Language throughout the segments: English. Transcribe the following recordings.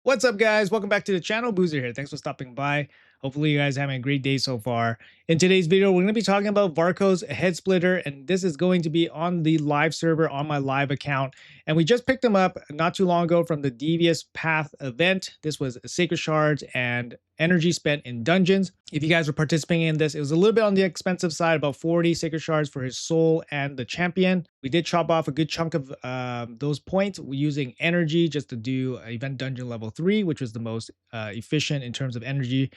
What's up, guys? Welcome back to the channel. Boozer here. Thanks for stopping by. Hopefully, you guys are having a great day so far. In today's video, we're going to be talking about Varkos Headsplitter, and this is going to be on the live server on my live account. And we just picked him up not too long ago from the Devious Path event. This was Sacred Shards and energy spent in dungeons. If you guys were participating in this, it was a little bit on the expensive side, about 40 Sacred Shards for his soul and the champion. We did chop off a good chunk of those points using energy just to do event dungeon level 3, which was the most efficient in terms of energy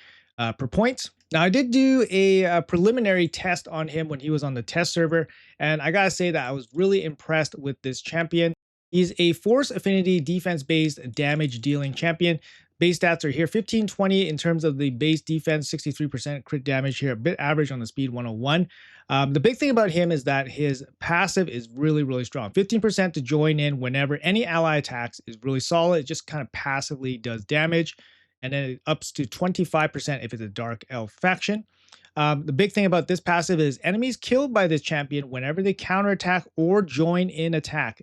per point. Now, I did do a preliminary test on him when he was on the test server, and I gotta say that I was really impressed with this champion. He's a force affinity defense-based damage dealing champion. Base stats are here 1520 in terms of the base defense, 63% crit damage here, a bit average on the speed 101. The big thing about him is that his passive is really strong. 15% to join in whenever any ally attacks is really solid. It just kind of passively does damage. And then it ups to 25% if it's a Dark Elf faction. The big thing about this passive is enemies killed by this champion, whenever they counterattack or join in attack,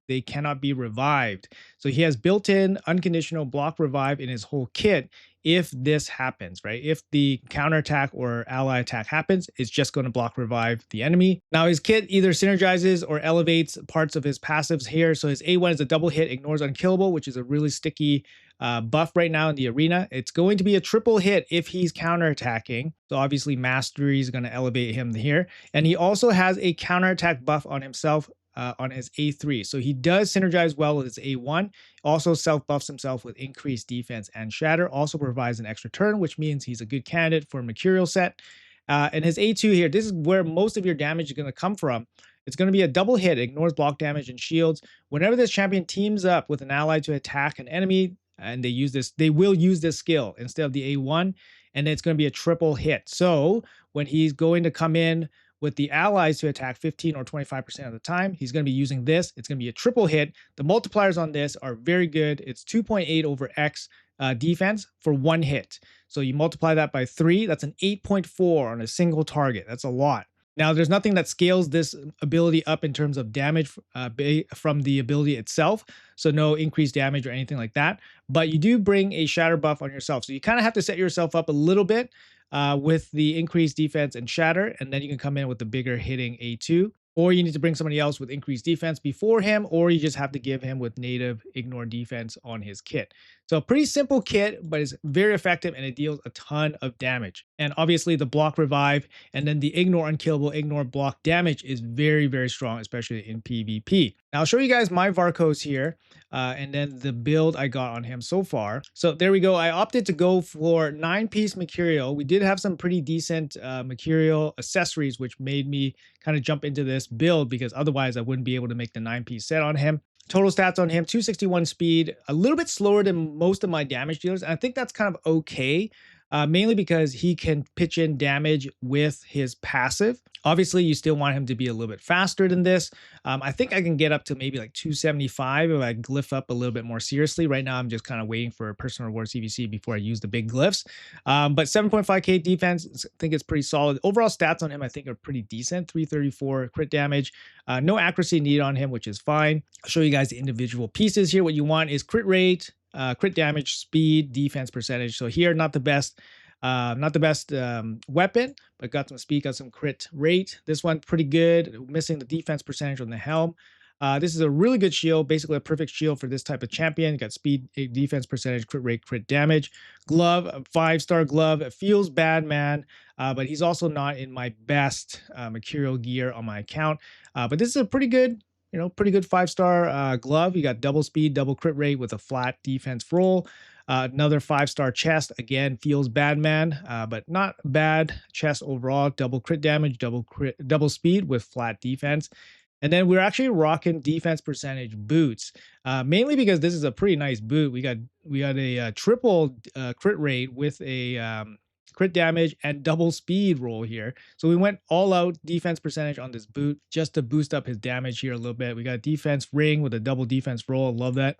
they cannot be revived. So he has built-in unconditional block revive in his whole kit. If this happens, right? If the counterattack or ally attack happens, it's just going to block revive the enemy. Now his kit either synergizes or elevates parts of his passives here. So his A1 is a double hit, ignores unkillable, which is a really sticky buff right now in the arena. It's going to be a triple hit if he's counterattacking. So obviously mastery is going to elevate him here. And he also has a counterattack buff on himself on his A3. So he does synergize well with his A1. Also self-buffs himself with increased defense and shatter. Also provides an extra turn, which means he's a good candidate for a Mercurial set. And his A2 here, this is where most of your damage is going to come from. It's going to be a double hit, ignores block damage and shields. Whenever this champion teams up with an ally to attack an enemy, and they will use this skill instead of the A1, and it's going to be a triple hit. So when he's going to come in with the allies to attack 15 or 25% of the time, he's going to be using this. It's going to be a triple hit. The multipliers on this are very good. It's 2.8 over X defense for one hit. So you multiply that by 3, that's an 8.4 on a single target. That's a lot. Now, there's nothing that scales this ability up in terms of damage from the ability itself. So no increased damage or anything like that. But you do bring a shatter buff on yourself. So you kind of have to set yourself up a little bit with the increased defense and shatter. And then you can come in with the bigger hitting A2. Or you need to bring somebody else with increased defense before him, or you just have to give him with native ignore defense on his kit. So a pretty simple kit, but it's very effective and it deals a ton of damage. And obviously the block revive and then the ignore unkillable, ignore block damage is very strong, especially in PvP. Now I'll show you guys my Varkos here and then the build I got on him so far. So there we go. I opted to go for 9-piece Mercurial. We did have some pretty decent Mercurial accessories, which made me kind of jump into this build because otherwise I wouldn't be able to make the 9-piece set on him. Total stats on him, 261 speed, a little bit slower than most of my damage dealers. And I think that's kind of okay, mainly because he can pitch in damage with his passive. Obviously, you still want him to be a little bit faster than this. I think I can get up to maybe like 275 if I glyph up a little bit more seriously. Right now, I'm just kind of waiting for a personal reward CVC before I use the big glyphs. But 7.5k defense, I think it's pretty solid. Overall stats on him, I think, are pretty decent. 334 crit damage. No accuracy needed on him, which is fine. I'll show you guys the individual pieces here. What you want is crit rate, crit damage, speed, defense percentage. So here, not the best weapon, but got some speed, got some crit rate. This one pretty good, missing the defense percentage on the helm. This is a really good shield, basically a perfect shield for this type of champion. Got speed, defense percentage, crit rate, crit damage. Glove, a 5-star glove. It feels bad, man, but he's also not in my best Mercurial gear on my account. But this is a pretty good, pretty good 5-star glove. You got double speed, double crit rate with a flat defense roll. Another 5-star chest, again, feels bad, man, but not bad chest overall. Double crit damage, double speed with flat defense. And then we're actually rocking defense percentage boots, mainly because this is a pretty nice boot. We got a triple crit rate with a crit damage and double speed roll here. So we went all out defense percentage on this boot just to boost up his damage here a little bit. We got a defense ring with a double defense roll. I love that.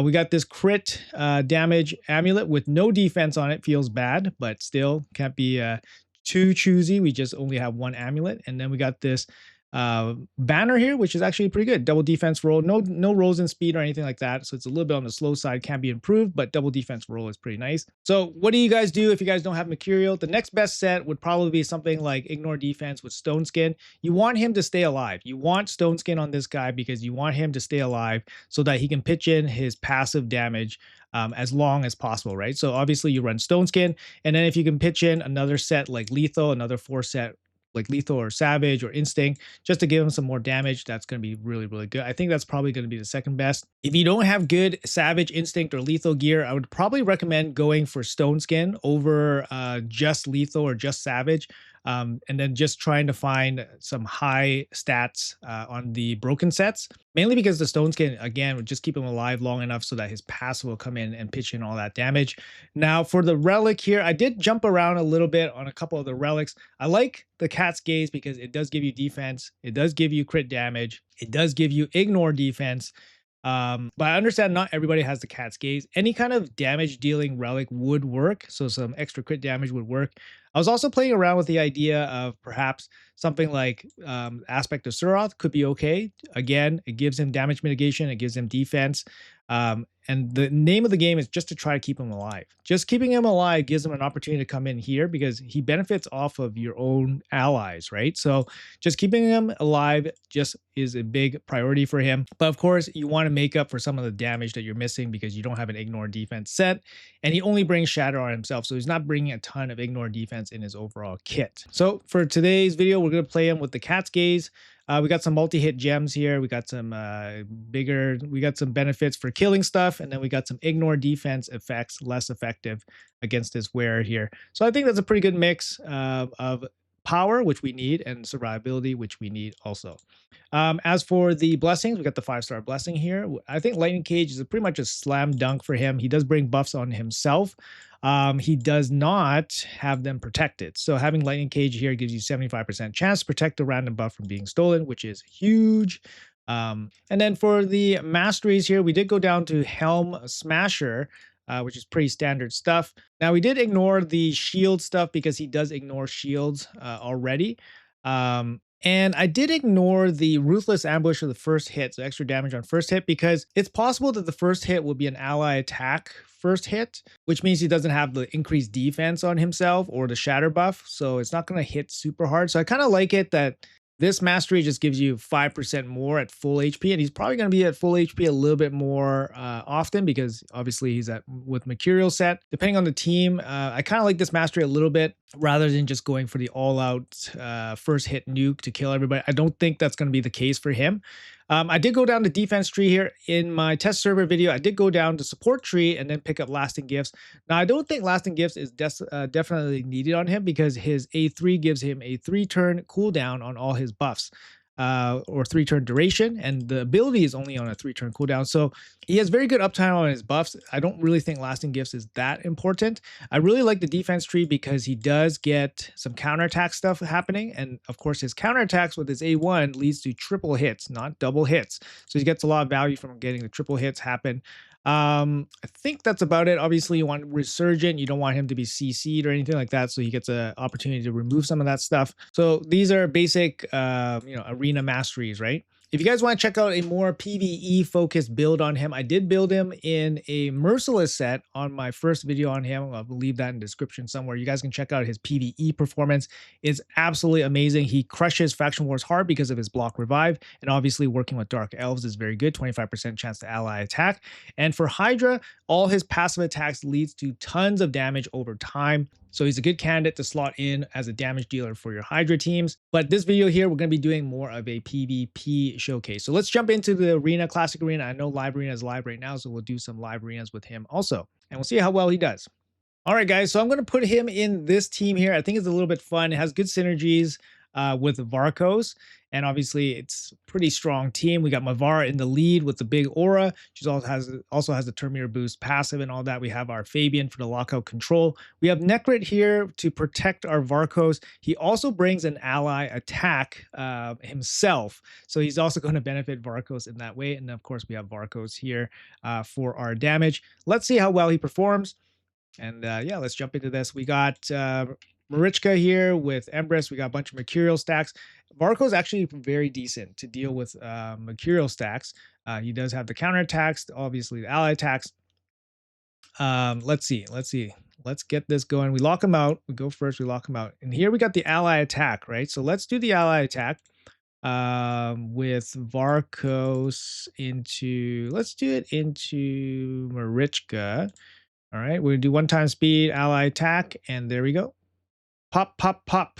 We got this crit damage amulet with no defense on it. Feels bad, but still can't be too choosy. We just only have one amulet. And then we got this banner here, which is actually pretty good. Double defense roll, no rolls in speed or anything like that. So it's a little bit on the slow side, can be improved, but double defense roll is pretty nice. So what do you guys do if you guys don't have Mercurial? The next best set would probably be something like Ignore Defense with Stone Skin. You want him to stay alive. You want Stone Skin on this guy because you want him to stay alive so that he can pitch in his passive damage as long as possible, right? So obviously you run Stone Skin, and then if you can pitch in another set like Lethal, another 4 set like Lethal or Savage or Instinct, just to give him some more damage, that's going to be really, really good. I think that's probably going to be the second best. If you don't have good Savage, Instinct, or Lethal gear, I would probably recommend going for Stone Skin over just Lethal or just Savage. And then just trying to find some high stats on the broken sets, mainly because the Stone Skin, again, would just keep him alive long enough so that his passive will come in and pitch in all that damage. Now, for the Relic here, I did jump around a little bit on a couple of the Relics. I like the Cat's Gaze because it does give you defense, it does give you crit damage, it does give you ignore defense. But I understand not everybody has the Cat's Gaze. Any kind of damage dealing relic would work, so some extra crit damage would work. I was also playing around with the idea of perhaps something like Aspect of Suroth could be okay. Again, it gives him damage mitigation, it gives him defense. And the name of the game is just to try to keep him alive. Just keeping him alive gives him an opportunity to come in here because he benefits off of your own allies, right? So just keeping him alive just is a big priority for him. But of course, you want to make up for some of the damage that you're missing because you don't have an ignore defense set. And he only brings Shatter on himself, so he's not bringing a ton of ignore defense in his overall kit. So for today's video, we're going to play him with the Cat's Gaze. We got some multi-hit gems here. We got some we got some benefits for killing stuff, and then we got some ignore defense effects, less effective against this wearer here. So I think that's a pretty good mix of power, which we need, and survivability, which we need also. As for the blessings, we got the 5-star blessing here. I think Lightning Cage is pretty much a slam dunk for him. He does bring buffs on himself. He does not have them protected. So having Lightning Cage here gives you 75% chance to protect the random buff from being stolen, which is huge. And then for the masteries here, we did go down to Helm Smasher, which is pretty standard stuff. Now, we did ignore the shield stuff because he does ignore shields already. And I did ignore the Ruthless Ambush for the first hit, so extra damage on first hit, because it's possible that the first hit will be an ally attack first hit, which means he doesn't have the increased defense on himself or the shatter buff, so it's not going to hit super hard. So I kind of like it that this mastery just gives you 5% more at full HP, and he's probably going to be at full HP a little bit more often because obviously he's at with Mercurial set. Depending on the team, I kind of like this mastery a little bit rather than just going for the all-out first hit nuke to kill everybody. I don't think that's going to be the case for him. I did go down the defense tree here. In my test server video, I did go down to support tree and then pick up lasting gifts. Now, I don't think lasting gifts is definitely needed on him because his A3 gives him a 3-turn cooldown on all his buffs. Or 3-turn duration, and the ability is only on a 3-turn cooldown. So he has very good uptime on his buffs. I don't really think lasting gifts is that important. I really like the defense tree because he does get some counterattack stuff happening, and of course his counterattacks with his A1 leads to triple hits, not double hits. So he gets a lot of value from getting the triple hits happen. I think that's about it. Obviously, you want Resurgent. You don't want him to be CC'd or anything like that, so he gets an opportunity to remove some of that stuff. So these are basic, arena masteries, right? If you guys want to check out a more PvE focused build on him, I did build him in a Merciless set on my first video on him. I'll leave that in the description somewhere. You guys can check out his PvE performance. It's absolutely amazing. He crushes Faction Wars hard because of his block revive, and obviously working with Dark Elves is very good, 25% chance to ally attack. And for Hydra, all his passive attacks leads to tons of damage over time. So he's a good candidate to slot in as a damage dealer for your Hydra teams. But this video here, we're going to be doing more of a PvP showcase. So let's jump into the arena, classic arena. I know live arena is live right now, so we'll do some live arenas with him also. And we'll see how well he does. All right, guys, so I'm going to put him in this team here. I think it's a little bit fun. It has good synergies with Varkos. And obviously, it's a pretty strong team. We got Mavara in the lead with the big aura. She also has the Termir boost passive and all that. We have our Fabian for the lockout control. We have Necrit here to protect our Varkos. He also brings an ally attack himself. So he's also going to benefit Varkos in that way. And of course, we have Varkos here for our damage. Let's see how well he performs. And yeah, let's jump into this. We got Marichka here with Empress. We got a bunch of Mercurial stacks. Varko's actually very decent to deal with Mercurial stacks. He does have the counterattacks, obviously the ally attacks. Let's see. Let's get this going. We lock him out. We go first. We lock him out. And here we got the ally attack, right? So let's do the ally attack with Varkos into, let's do it into Marichka. All right, we're gonna do 1 time speed, ally attack, and there we go. Pop, pop, pop.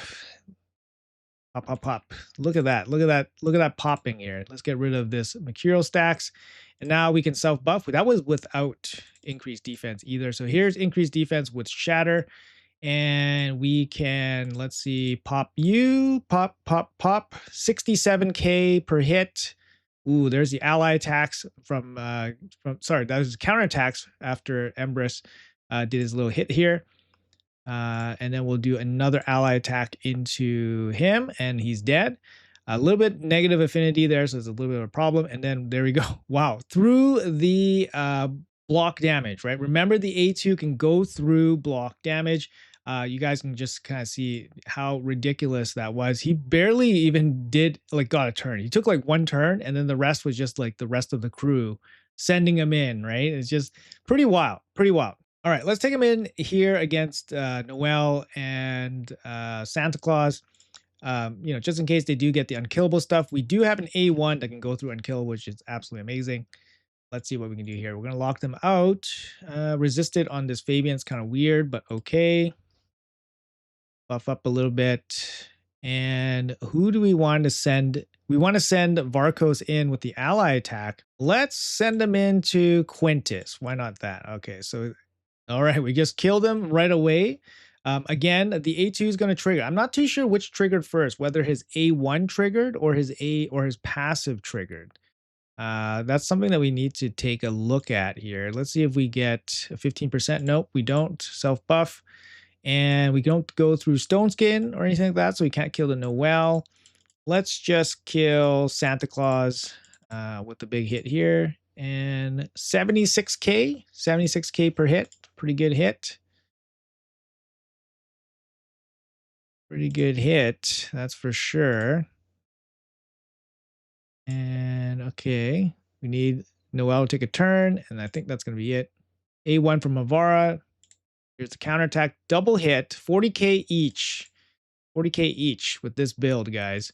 Pop, pop, pop. Look at that. Look at that. Look at that popping here. Let's get rid of this Mercurial stacks. And now we can self-buff. That was without increased defense either. So here's increased defense with Shatter. And we can, let's see, pop you, pop, pop, pop. 67k per hit. Ooh, there's the ally attacks from sorry, that was counterattacks after Empress did his little hit here. And then we'll do another ally attack into him, and he's dead. A little bit negative affinity there, so it's a little bit of a problem. And then there we go. Wow, through the block damage, right? Remember, the A2 can go through block damage. You guys can just kind of see how ridiculous that was. He barely even got a turn. He took like 1 turn, and then the rest was just like the rest of the crew sending him in, right? It's just pretty wild, pretty wild. All right, let's take him in here against Noel and Santa Claus. Just in case they do get the unkillable stuff. We do have an A1 that can go through unkill, which is absolutely amazing. Let's see what we can do here. We're going to lock them out. Resisted on this Fabian. It's kind of weird, but okay. Buff up a little bit. And who do we want to send? We want to send Varkos in with the ally attack. Let's send them into Quintus. Why not that? Okay, so all right, we just killed him right away. Again, the A2 is going to trigger. I'm not too sure which triggered first, whether his A1 triggered or his passive triggered. That's something that we need to take a look at here. Let's see if we get a 15%. Nope, we don't. Self-buff. And we don't go through Stone Skin or anything like that, so we can't kill the Noel. Let's just kill Santa Claus with the big hit here. And 76k per hit. Pretty good hit. Pretty good hit, that's for sure. And okay, we need Noel to take a turn, and I think that's going to be it. A1 from Avara. Here's the counterattack. Double hit, 40k each. 40k each with this build, guys.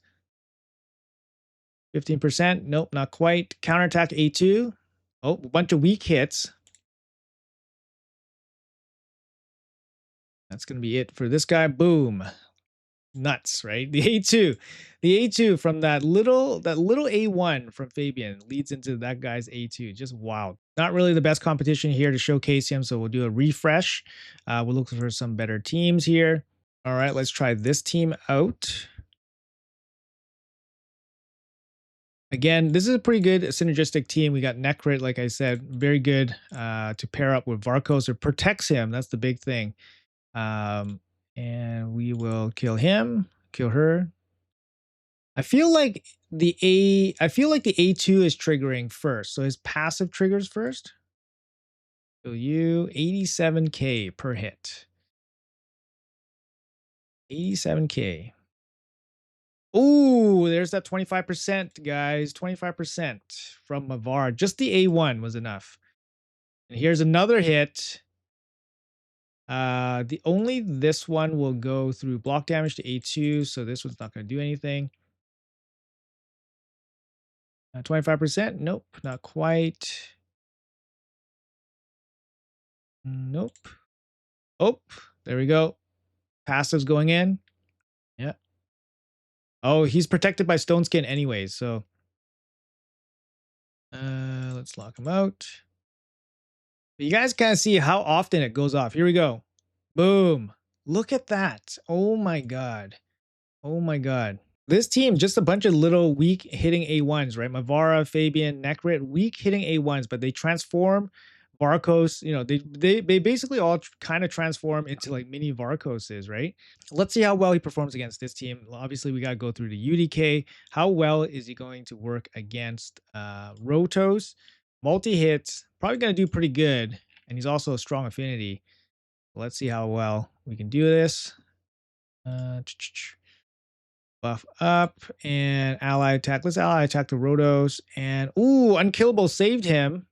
15%. Nope, not quite. Counterattack A2. Oh, a bunch of weak hits. That's going to be it for this guy. Boom. Nuts, right? The A2 from that little A1 from Fabian leads into that guy's A2. Just wild. Not really the best competition here to showcase him, so we'll do a refresh. We'll look for some better teams here. All right, let's try this team out. Again, this is a pretty good synergistic team. We got Necrit, like I said, very good to pair up with Varkos. It protects him. That's the big thing. And we will kill him, kill her. I feel like the A2 is triggering first. So his passive triggers first. Kill you, 87k per hit. 87k. Ooh, there's that 25%, guys. 25% from Mavar. Just the A1 was enough. And here's another hit. This one will go through block damage to A2, so this one's not going to do anything. 25%? Nope, not quite. Nope. Oh, there we go. Passive's going in. Yeah. Oh, he's protected by Stone Skin anyways, so let's lock him out. But you guys kind of see how often it goes off. Here we go. Boom. Look at that. Oh my god. Oh my god. This team, just a bunch of little weak hitting A1s, right? Mavara, Fabian, Necrit, weak hitting A1s, but they transform Varkos. They basically all kind of transform into like mini Varkoses, right? Let's see how well he performs against this team. Obviously, we got to go through the UDK. How well is he going to work against Rotos? Multi-hits, probably going to do pretty good. And he's also a strong affinity. Let's see how well we can do this. Buff up and ally attack. Let's ally attack the Rhodos. And ooh, unkillable saved him.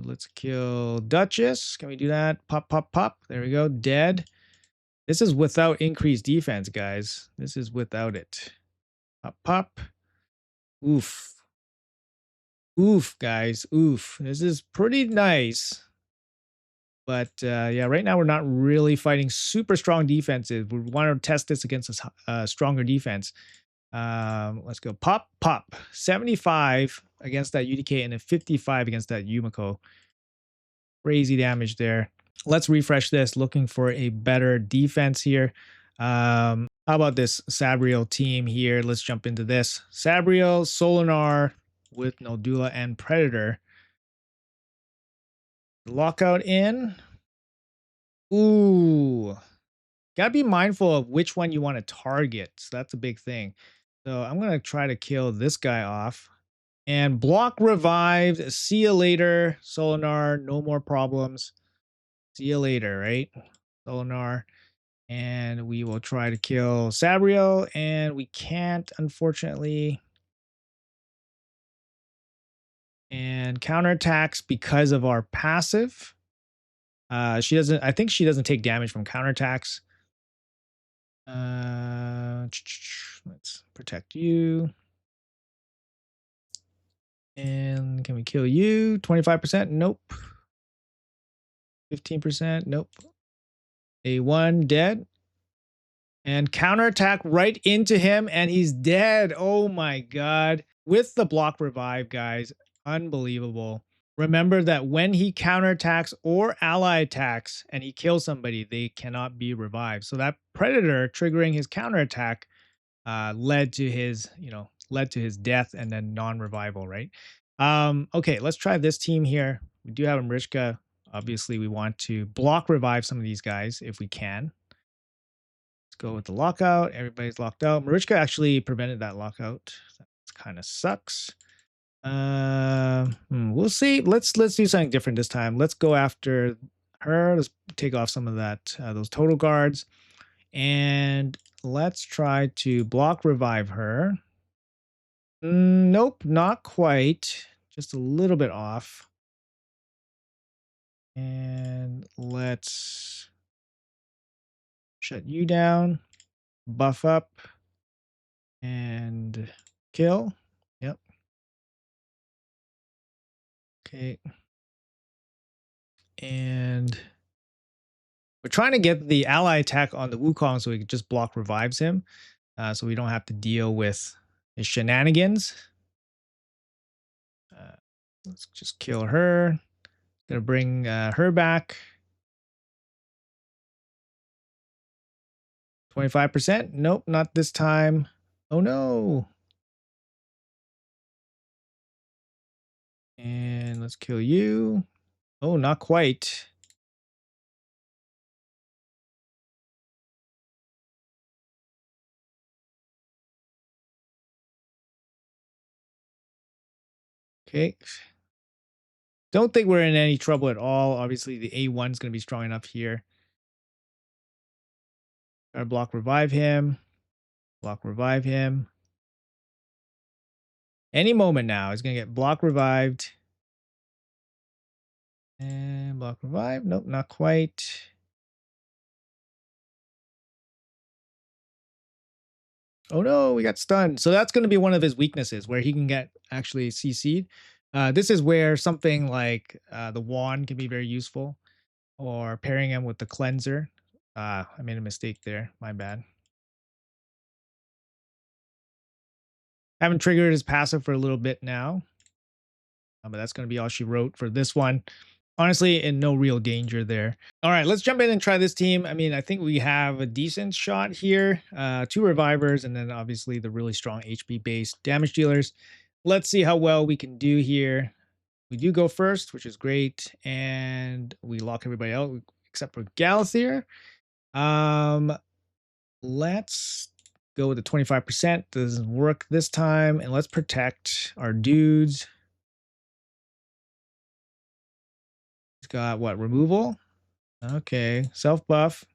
Let's kill Duchess. Can we do that? Pop, pop, pop. There we go. Dead. This is without increased defense, guys. This is without it. Pop, pop. Oof. Oof, guys. Oof. This is pretty nice. But yeah, right now we're not really fighting super strong defenses. We want to test this against a stronger defense. Let's go. Pop, pop. 75 against that UDK and then 55 against that Yumiko. Crazy damage there. Let's refresh this, looking for a better defense here. How about this Sabriel team here? Let's jump into this. Sabriel, Solinar with Noldula and Predator. Lockout in. Ooh. Gotta be mindful of which one you want to target. So that's a big thing. So I'm going to try to kill this guy off. And block revived. See you later, Solinar. No more problems. See you later, right? Solinar. And we will try to kill Sabriel. And we can't, unfortunately. And counterattacks because of our passive. She doesn't, I think she doesn't take damage from counterattacks. Let's protect you. And can we kill you? 25%? Nope. 15%? Nope. A1 dead. And counterattack right into him, and he's dead. Oh my god. With the block revive, guys. Unbelievable. Remember that when he counterattacks or ally attacks and he kills somebody, they cannot be revived. So that Predator triggering his counterattack led to his, led to his death and then non-revival, right? Okay, let's try this team here. We do have Marichka. Obviously, we want to block revive some of these guys if we can. Let's go with the lockout. Everybody's locked out. Marichka actually prevented that lockout. That kind of sucks. We'll see. Let's do something different this time. Let's go after her. Let's take off some of that those total guards, and let's try to block revive her. Nope, not quite. Just a little bit off. And let's shut you down, buff up, and kill. Yep. Okay. And we're trying to get the ally attack on the Wukong so we can just block revives him. So we don't have to deal with his shenanigans. Let's just kill her. Gonna bring her back. 25%? Nope, not this time. Oh no. And let's kill you. Oh, not quite. Okay. Don't think we're in any trouble at all. Obviously, the A1 is going to be strong enough here. Gotta block revive him. Block revive him. Any moment now, he's going to get block revived. And block revive. Nope, not quite. Oh no, we got stunned. So that's going to be one of his weaknesses where he can get actually CC'd. This is where something like the wand can be very useful, or pairing him with the cleanser. I made a mistake there. My bad. Haven't triggered his passive for a little bit now. But that's going to be all she wrote for this one. Honestly, in no real danger there. All right, let's jump in and try this team. I mean, I think we have a decent shot here. 2 revivers, and then obviously the really strong HP-based damage dealers. Let's see how well we can do here. We do go first, which is great. And we lock everybody out except for Galathir. Let's go with the 25%. Doesn't work this time. And let's protect our dudes. He's got what? Removal? Okay. Self buff.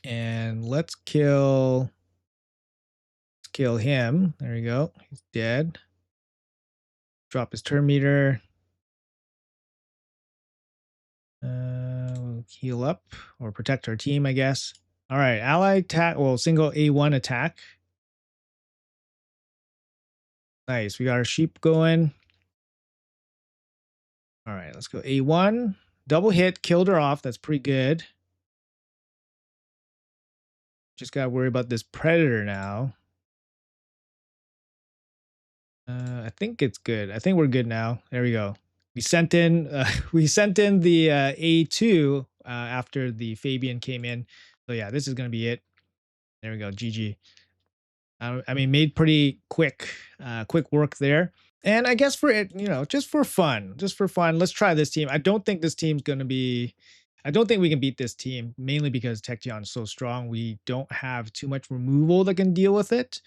And let's kill him. There we go. He's dead. Drop his turn meter. We'll heal up or protect our team, I guess. All right, ally attack. Well, single A1 attack. Nice. We got our sheep going. All right, let's go A1. Double hit, killed her off. That's pretty good. Just got to worry about this predator now. I think it's good. I think we're good now. There we go. We sent in we sent in the A2 after the Fabian came in. So yeah, this is gonna be it. There we go. GG. I mean, made pretty quick work there. And I guess for it, just for fun, let's try this team. I don't think this team's gonna be. I don't think we can beat this team, mainly because Tection is so strong. We don't have too much removal that can deal with it.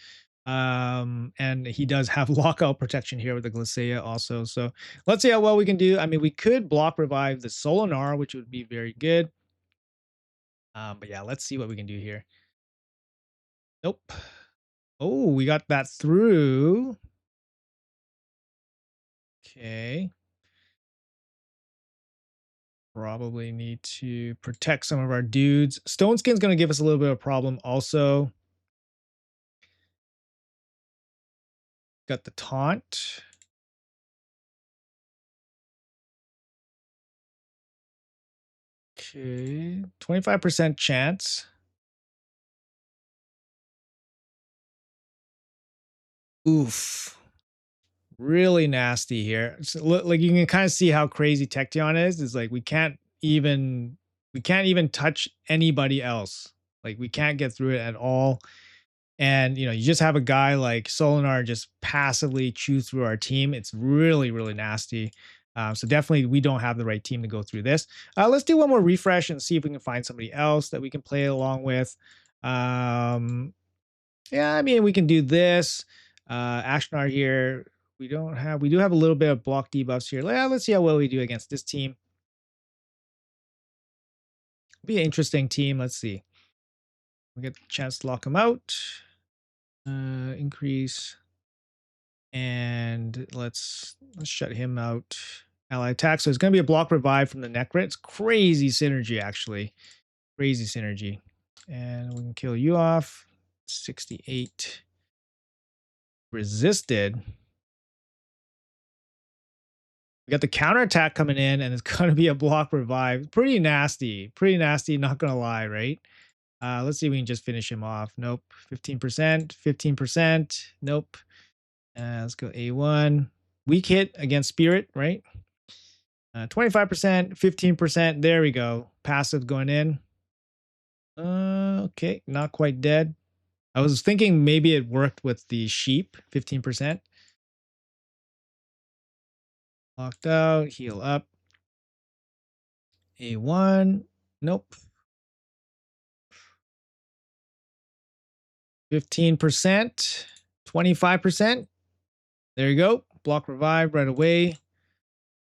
And he does have lockout protection here with the Glacea also. So let's see how well we can do. I mean, we could block revive the Solinar, which would be very good. But yeah, let's see what we can do here. Nope. Oh, we got that through. Okay. Probably need to protect some of our dudes. Stone Skin's going to give us a little bit of a problem also. Got the taunt. Okay. 25% chance. Oof. Really nasty here. So, like you can kind of see how crazy Tection is. Is like we can't even touch anybody else. Like we can't get through it at all. And you just have a guy like Solinar just passively chew through our team. It's really nasty. So definitely we don't have the right team to go through this. Let's do one more refresh and see if we can find somebody else that we can play along with. Yeah, I mean we can do this. Ashnar here. We do have a little bit of block debuffs here. Let's see how well we do against this team. Be an interesting team. Let's see. We get the chance to lock them out. Increase. And let's shut him out. Ally attack. So it's going to be a block revive from the Necrit. It's crazy synergy, actually. Crazy synergy. And we can kill you off. 68. Resisted. We got the counterattack coming in, and it's going to be a block revive. Pretty nasty. Pretty nasty, not going to lie, right? Let's see if we can just finish him off. Nope. 15%. 15%. Nope. Let's go A1. Weak hit against Spirit, right? 25%, 15%. There we go. Passive going in. Okay. Not quite dead. I was thinking maybe it worked with the sheep. 15%. Locked out. Heal up. A1. Nope. 15%. 25%. There you go. Block revive right away.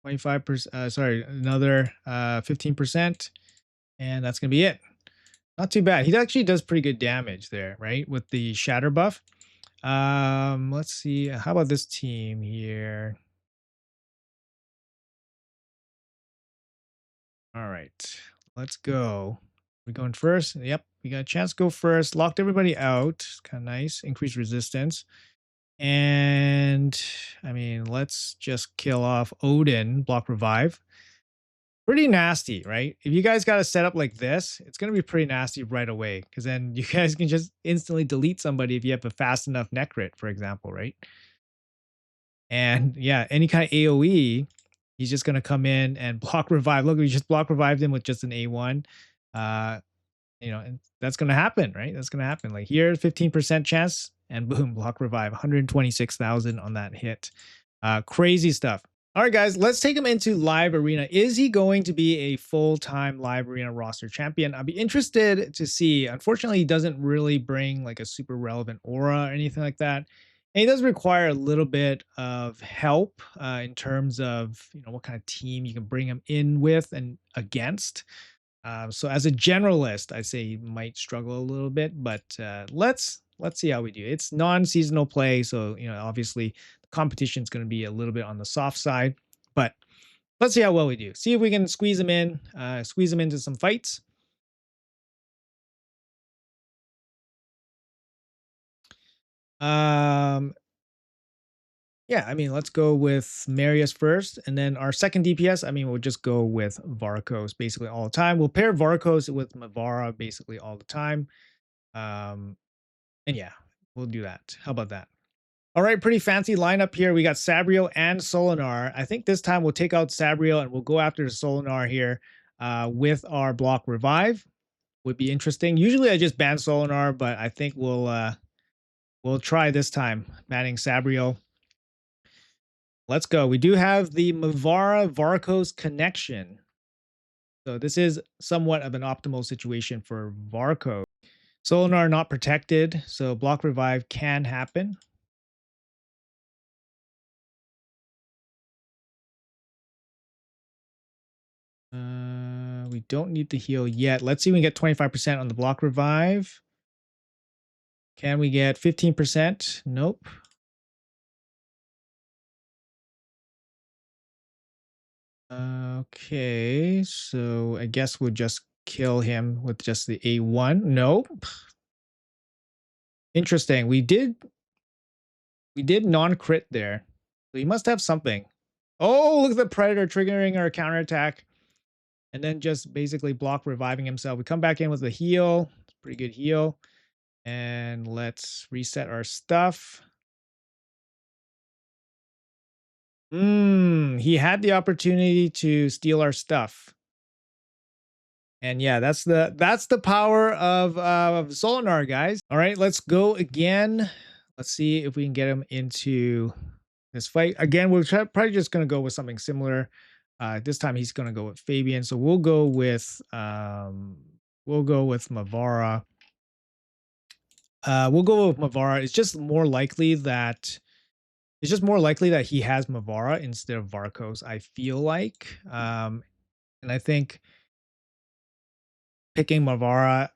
25%. Sorry, another 15%. And that's going to be it. Not too bad. He actually does pretty good damage there, right? With the shatter buff. Let's see. How about this team here? All right. Let's go. We're going first. Yep. We got a chance to go first. Locked everybody out. Kind of nice. Increased resistance. And I mean, let's just kill off Odin. Block revive. Pretty nasty, right? If you guys got a setup like this, it's going to be pretty nasty right away, because then you guys can just instantly delete somebody if you have a fast enough Necrit, for example, right? And yeah, any kind of AoE, he's just going to come in and block revive. Look, we just block revived him with just an A1. And that's going to happen, right? That's going to happen. Like here, 15% chance, and boom, block revive. 126,000 on that hit. Crazy stuff. All right, guys, let's take him into live arena. Is he going to be a full-time live arena roster champion? I'd be interested to see. Unfortunately, he doesn't really bring like a super relevant aura or anything like that. And he does require a little bit of help in terms of what kind of team you can bring him in with and against. So as a generalist, I say he might struggle a little bit, but let's see how we do. It's non-seasonal play, so obviously the competition is going to be a little bit on the soft side, but let's see how well we do. See if we can squeeze him in, squeeze him into some fights. Um, yeah, I mean, let's go with Marius first, and then our second DPS. I mean, we'll just go with Varkos basically all the time. We'll pair Varkos with Mavara basically all the time. Um, and yeah, we'll do that. How about that? All right, pretty fancy lineup here. We got Sabriel and Solinar. I think this time we'll take out Sabriel and we'll go after the Solinar here with our block revive. Would be interesting. Usually I just ban Solinar, but I think we'll try this time banning Sabriel. Let's go. We do have the Mavara Varkos connection. So this is somewhat of an optimal situation for Varkos. Solinar not protected, so block revive can happen. We don't need to heal yet. Let's see if we can get 25% on the block revive. Can we get 15%? Nope. Okay, so I guess we'll just kill him with just the A1. Nope. Interesting. We did non-crit there. So he must have something. Oh, look at the Predator triggering our counterattack. And then just basically block reviving himself. We come back in with a heal. It's a pretty good heal. And let's reset our stuff. He had the opportunity to steal our stuff. And yeah, that's the power of Solinar, guys. All right, let's go again. Let's see if we can get him into this fight. Again, we're probably just going to go with something similar. This time he's going to go with Fabian. So we'll go with Mavara. We'll go with Mavara. It's just more likely that he has Mavara instead of Varkos, I feel like. And I think picking Mavara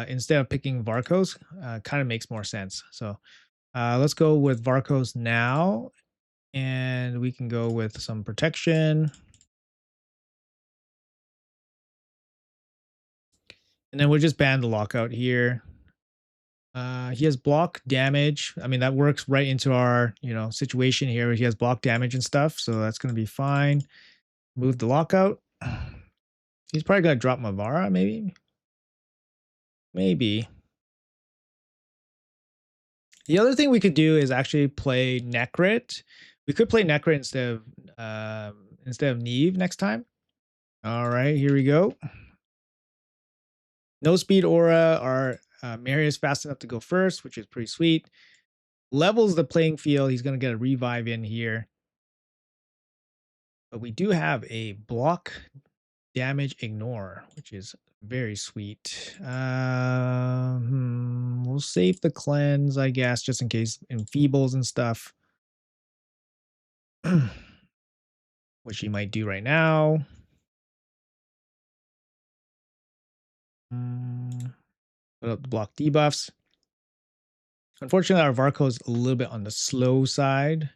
instead of picking Varkos kind of makes more sense. So let's go with Varkos now. And we can go with some protection. And then we'll just ban the lockout here. He has block damage. I mean, that works right into our, situation here. He has block damage and stuff. So that's going to be fine. Move the lockout. He's probably going to drop Mavara, maybe. Maybe. The other thing we could do is actually play Necrit. We could play Necrit instead of Neve next time. All right, here we go. No speed aura. Our Mary is fast enough to go first, which is pretty sweet. Levels the playing field. He's going to get a revive in here. But we do have a block damage ignore, which is very sweet. We'll save the cleanse, I guess, just in case enfeebles and stuff. Which he might do right now. Put up the block debuffs. Unfortunately, our Varko is a little bit on the slow side.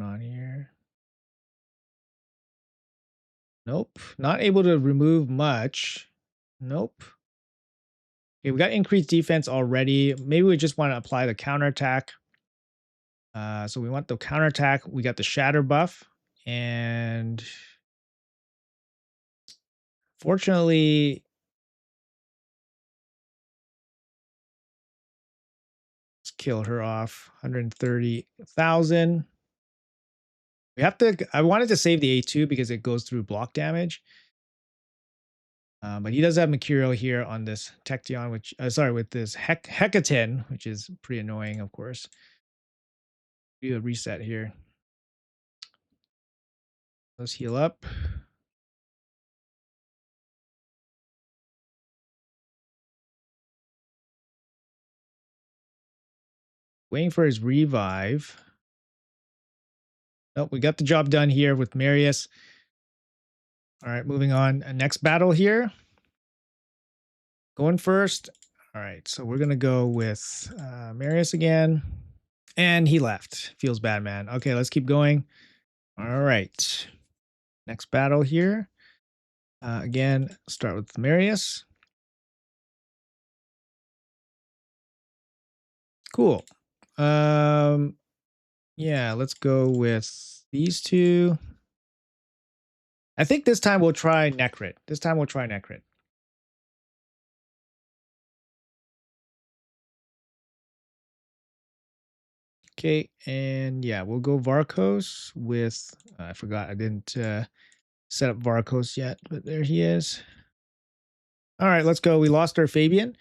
On here. Nope. Not able to remove much. Nope. Okay, we got increased defense already. Maybe we just want to apply the counterattack. So we want the counterattack. We got the shatter buff. And fortunately, let's kill her off. 130,000. We have to, I wanted to save the A2 because it goes through block damage. But he does have Mercurial here on this Tection, which, with this Hecaton, which is pretty annoying, of course. Do a reset here. Let's heal up. Waiting for his revive. Oh, we got the job done here with Marius. All right, moving on. Next battle here. Going first. All right, so we're going to go with Marius again. And he left. Feels bad, man. Okay, let's keep going. All right. Next battle here. Again, start with Marius. Cool. Yeah, let's go with these two. I think this time we'll try Necrit. Okay, and yeah, we'll go Varkos with, I forgot, I didn't set up Varkos yet, but there he is. All right, let's go. We lost our Fabian,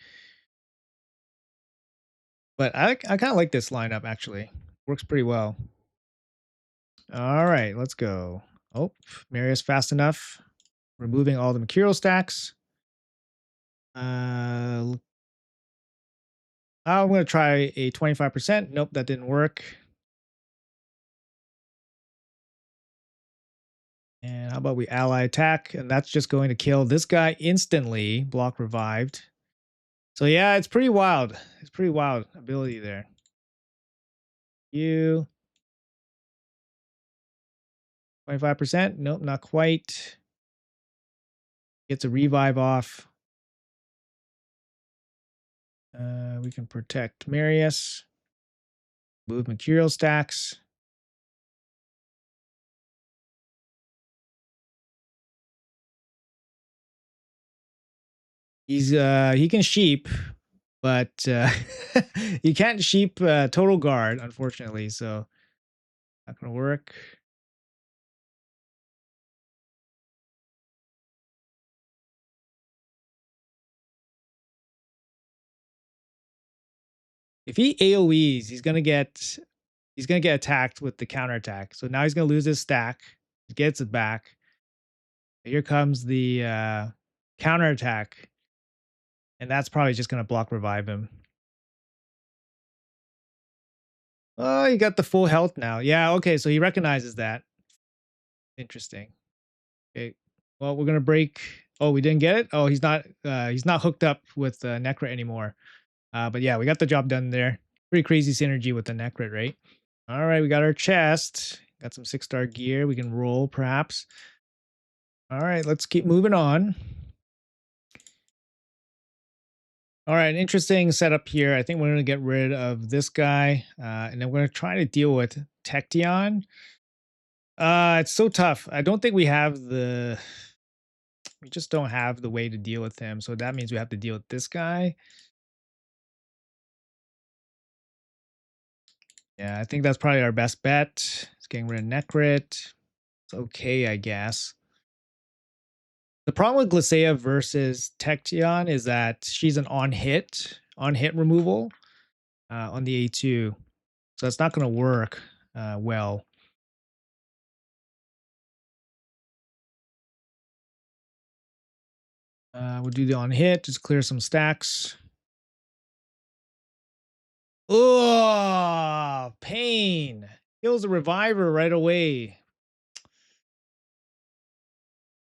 but I kind of like this lineup actually. Works pretty well. All right, let's go. Oh, Marius fast enough. Removing all the Mercurial stacks. I'm going to try a 25%. Nope, that didn't work. And how about we ally attack? And that's just going to kill this guy instantly. Block revived. So yeah, it's pretty wild. It's pretty wild ability there. You 25%. Nope, not quite. Gets a revive off. We can protect Marius. Move Mercurial stacks. He can sheep, but you can't sheep total guard, unfortunately. So not gonna work. If he AoEs, he's gonna get attacked with the counterattack. So now he's gonna lose his stack. He gets it back. Here comes the counterattack, and that's probably just gonna block revive him. Oh, he got the full health now. Yeah, okay, so he recognizes that. Interesting. Okay. Well, we're gonna break. Oh, we didn't get it. Oh, he's not hooked up with Necrit anymore. But yeah, we got the job done there. Pretty crazy synergy with the Necrit, right? All right, we got our chest. Got some 6-star gear. We can roll, perhaps. All right, let's keep moving on. All right, an interesting setup here. I think we're going to get rid of this guy, and then we're going to try to deal with Tection. It's so tough. I don't think we have the... We just don't have the way to deal with him. So that means we have to deal with this guy. Yeah, I think that's probably our best bet. It's getting rid of Necrit. It's okay, I guess. The problem with Glacea versus Tection is that she's an on-hit removal on the A2. So that's not going to work well. We'll do the on-hit, just clear some stacks. Oh, pain. Kills a reviver right away.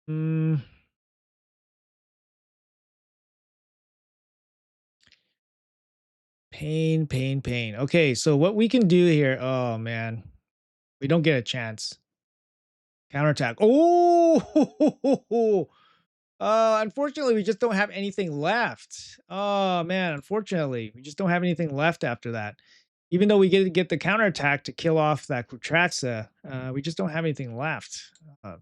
Hmm. Pain, pain, pain. Okay, so what we can do here. Oh, man. We don't get a chance. Counterattack. Oh! Unfortunately, we just don't have anything left. Oh, man. Unfortunately, we just don't have anything left after that. Even though we get the counterattack to kill off that Kutraxa, we just don't have anything left. All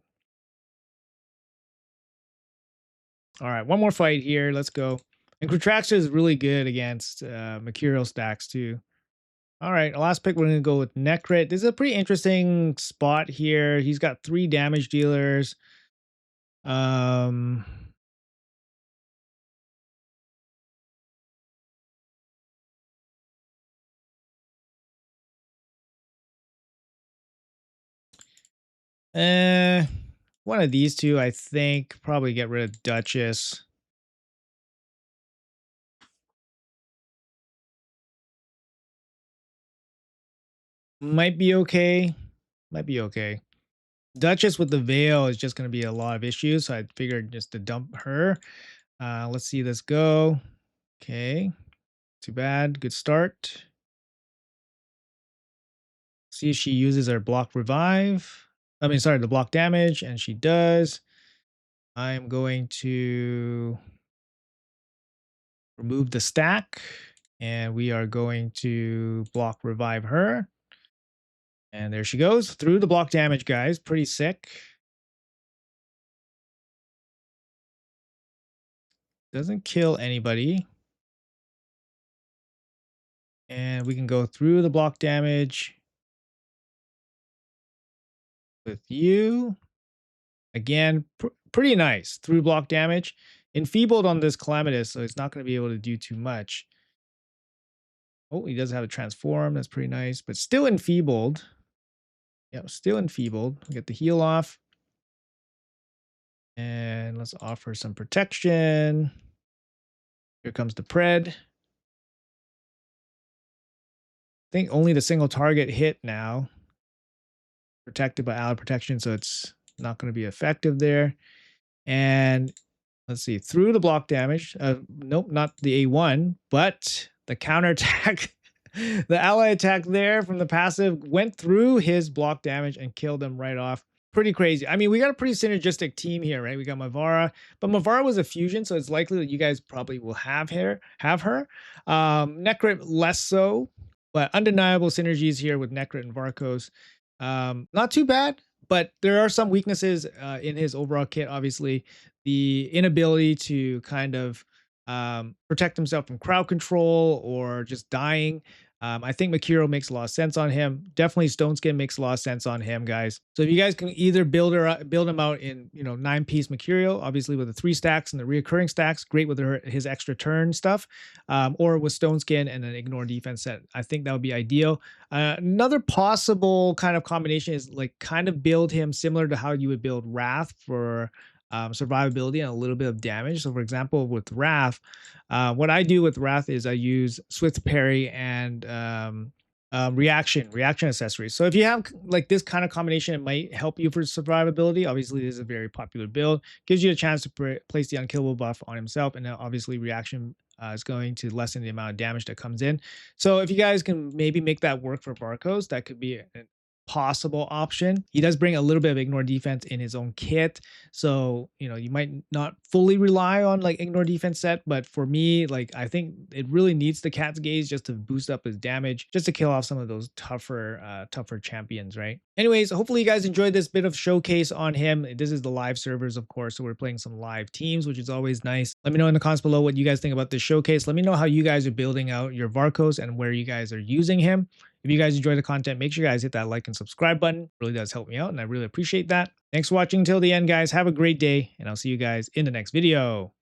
right, one more fight here. Let's go. And Kutraxa is really good against Mercurial stacks, too. All right, last pick, we're going to go with Necrit. This is a pretty interesting spot here. He's got 3 damage dealers. Um... One of these two, I think. Probably get rid of Duchess. Might be okay. Might be okay. Duchess with the veil is just going to be a lot of issues, so I figured just to dump her. Let's see this go. Okay, too bad. Good start. See if she uses her block revive. I mean, sorry, the block damage, and she does. I'm going to remove the stack, and we are going to block revive her. And there she goes through the block damage, guys. Pretty sick. Doesn't kill anybody. And we can go through the block damage with you. Again, pretty nice through block damage. Enfeebled on this Calamitous, so it's not going to be able to do too much. Oh, he does have a transform. That's pretty nice, but still enfeebled. Yeah, still enfeebled. We get the heal off. And let's offer some protection. Here comes the pred. I think only the single target hit now. Protected by ally protection, so it's not going to be effective there. And let's see, through the block damage. Nope, not the A1, but the counterattack. The ally attack there from the passive went through his block damage and killed him right off. Pretty crazy. I mean, we got a pretty synergistic team here, right? We got Mavara, but Mavara was a fusion, so it's likely that you guys probably will have her. Necrit less so, but undeniable synergies here with Necrit and Varkos. Not too bad, but there are some weaknesses in his overall kit. Obviously, the inability to kind of protect himself from crowd control or just dying. I think Makiro makes a lot of sense on him. Definitely Stone Skin makes a lot of sense on him, guys. So if you guys can either build him out in 9-piece Makiro, obviously with the 3 stacks and the reoccurring stacks, great with his extra turn stuff, or with Stone Skin and an ignore defense set. I think that would be ideal. Another possible kind of combination is like kind of build him similar to how you would build Wrath for survivability and a little bit of damage. So for example, with Wrath, what I do with Wrath is I use Swift Parry and reaction accessories. So if you have like this kind of combination, it might help you for survivability. Obviously, this is a very popular build. Gives you a chance to place the unkillable buff on himself, and then obviously reaction is going to lessen the amount of damage that comes in. So if you guys can maybe make that work for Varkos, that could be an possible option. He does bring a little bit of ignore defense in his own kit, so you might not fully rely on like ignore defense set, but for me, like I think it really needs the cat's gaze just to boost up his damage, just to kill off some of those tougher champions, right? Anyways, hopefully you guys enjoyed this bit of showcase on him. This is the live servers, of course, so we're playing some live teams, which is always nice. Let me know in the comments below what you guys think about this showcase. Let me know how you guys are building out your Varkos and where you guys are using him. If you guys enjoy the content, make sure you guys hit that like and subscribe button. It really does help me out, and I really appreciate that. Thanks for watching till the end, guys. Have a great day, and I'll see you guys in the next video.